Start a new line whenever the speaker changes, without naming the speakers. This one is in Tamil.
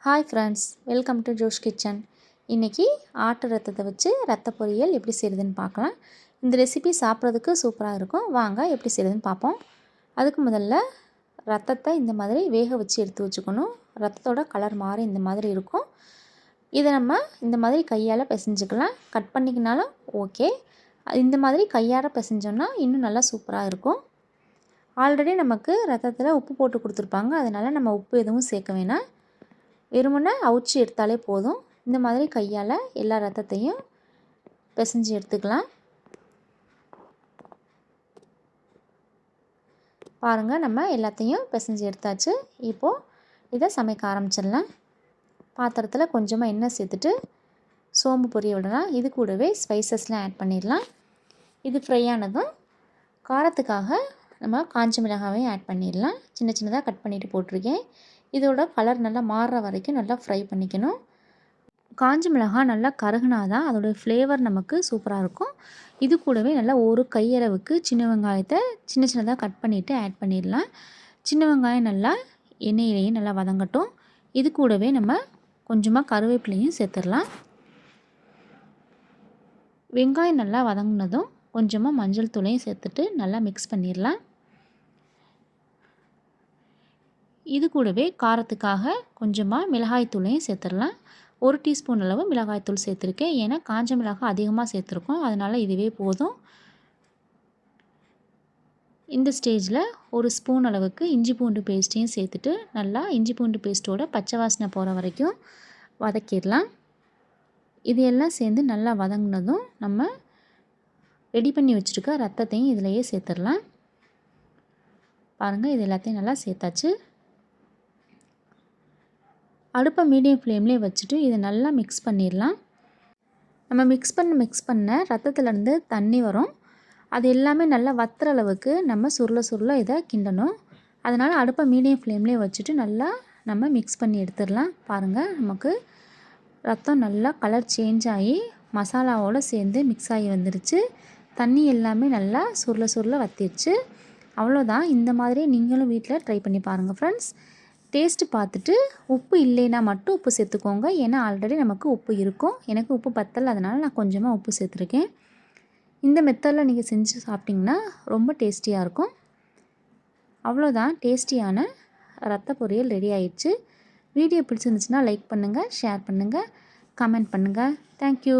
Hi friends, welcome to Josh kitchen. இன்றைக்கி ஆட்டு ரத்தத்தை வச்சு ரத்த பொரியல் எப்படி செய்கிறதுன்னு பார்க்கலாம். இந்த ரெசிபி சாப்பிட்றதுக்கு சூப்பராக இருக்கும். வாங்க எப்படி செய்கிறதுன்னு பார்ப்போம். அதுக்கு முதல்ல ரத்தத்தை இந்த மாதிரி வேக வச்சு எடுத்து வச்சுக்கணும். ரத்தத்தோட கலர் மாறி இந்த மாதிரி இருக்கும். இதை நம்ம இந்த மாதிரி கையால் பிசைஞ்சுக்கலாம். Cut பண்ணிக்கினாலும் okay. இந்த மாதிரி கையால் பிசைஞ்சோன்னா இன்னும் நல்லா சூப்பராக இருக்கும். ஆல்ரெடி நமக்கு ரத்தத்தில் உப்பு போட்டு கொடுத்துருப்பாங்க, அதனால் நம்ம உப்பு எதுவும் சேர்க்க வேணாம். வெறுமனே அவிச்சி எடுத்தாலே போதும். இந்த மாதிரி கையால் எல்லா ரத்தத்தையும் பிசைஞ்சு எடுத்துக்கலாம். பாருங்கள், நம்ம எல்லாத்தையும் பிசைஞ்சு எடுத்தாச்சு. இப்போது இதை சமைக்க ஆரம்பிச்சிடலாம். பாத்திரத்தில் கொஞ்சமாக எண்ணெய் சேர்த்துட்டு சோம்பு பொரிய விடலாம். இது கூடவே ஸ்பைசஸ்லாம் ஆட் பண்ணிடலாம். இது ஃப்ரை ஆனதும் காரத்துக்காக நம்ம காஞ்ச மிளகாவையும் ஆட் பண்ணிடலாம். சின்ன சின்னதாக கட் பண்ணிவிட்டு போட்டிருக்கேன். இதோட கலர் நல்லா மாறுற வரைக்கும் நல்லா ஃப்ரை பண்ணிக்கணும். காஞ்ச மிளகாய் நல்லா கருகுனா தான் அதோடய ஃப்ளேவர் நமக்கு சூப்பராக இருக்கும். இது கூடவே நல்லா ஒரு கையளவுக்கு சின்ன வெங்காயத்தை சின்ன சின்னதாக கட் பண்ணிவிட்டு ஆட் பண்ணிடலாம். சின்ன வெங்காயம் நல்லா எண்ணெயிலையும் நல்லா வதங்கட்டும். இது கூடவே நம்ம கொஞ்சமாக கருவேப்பிலையும் சேர்த்துடலாம். வெங்காயம் நல்லா வதங்கினதும் கொஞ்சமாக மஞ்சள் தூளையும் சேர்த்துட்டு நல்லா மிக்ஸ் பண்ணிடலாம். இது கூடவே காரத்துக்காக கொஞ்சமாக மிளகாய்த்தூளையும் சேர்த்துடலாம். 1 டீஸ்பூன் அளவு மிளகாய்த்தூள் சேர்த்துருக்கேன். ஏன்னா காஞ்ச மிளகாய் அதிகமாக சேர்த்துருக்கோம், அதனால் இதுவே போதும். இந்த ஸ்டேஜில் 1 ஸ்பூன் அளவுக்கு இஞ்சி பூண்டு பேஸ்ட்டையும் சேர்த்துட்டு நல்லா இஞ்சி பூண்டு பேஸ்ட்டோட பச்சை வாசனை போகிற வரைக்கும் வதக்கிடலாம். இது எல்லாம் சேர்ந்து நல்லா வதங்கினதும் நம்ம ரெடி பண்ணி வச்சுருக்க ரத்தத்தையும் இதிலையே சேர்த்துடலாம். பாருங்கள், இது எல்லாத்தையும் நல்லா சேர்த்தாச்சு. அடுப்பை மீடியம் ஃப்ளேம்லேயே வச்சுட்டு இதை நல்லா மிக்ஸ் பண்ணிடலாம். நம்ம மிக்ஸ் பண்ண ரத்தத்துலேருந்து தண்ணி வரும். அது எல்லாமே நல்லா வத்துற அளவுக்கு நம்ம சுருள இதை கிண்டணும். அதனால் அடுப்பை மீடியம் ஃப்ளேம்லேயே வச்சுட்டு நல்லா நம்ம மிக்ஸ் பண்ணி எடுத்துடலாம். பாருங்கள், நமக்கு ரத்தம் நல்லா கலர் சேஞ்ச் ஆகி மசாலாவோடு சேர்ந்து மிக்ஸ் ஆகி வந்துருச்சு. தண்ணி எல்லாமே நல்லா சுருள வத்திடுச்சு. அவ்வளோதான். இந்த மாதிரி நீங்களும் வீட்டில் ட்ரை பண்ணி பாருங்கள் ஃப்ரெண்ட்ஸ். டேஸ்ட்டு பார்த்துட்டு உப்பு இல்லைன்னா மட்டும் உப்பு சேர்த்துக்கோங்க. ஏன்னா ஆல்ரெடி நமக்கு உப்பு இருக்கும். எனக்கு உப்பு பத்தலை, அதனால் நான் கொஞ்சமாக உப்பு சேர்த்துருக்கேன். இந்த மெத்தடில் நீங்கள் செஞ்சு சாப்பிட்டிங்கன்னா ரொம்ப டேஸ்டியாக இருக்கும். அவ்வளோதான், டேஸ்டியான ரத்த பொரியல் ரெடி ஆயிடுச்சு. வீடியோ பிடிச்சிருந்துச்சுன்னா லைக் பண்ணுங்கள், ஷேர் பண்ணுங்கள், கமெண்ட் பண்ணுங்கள். தேங்க்யூ.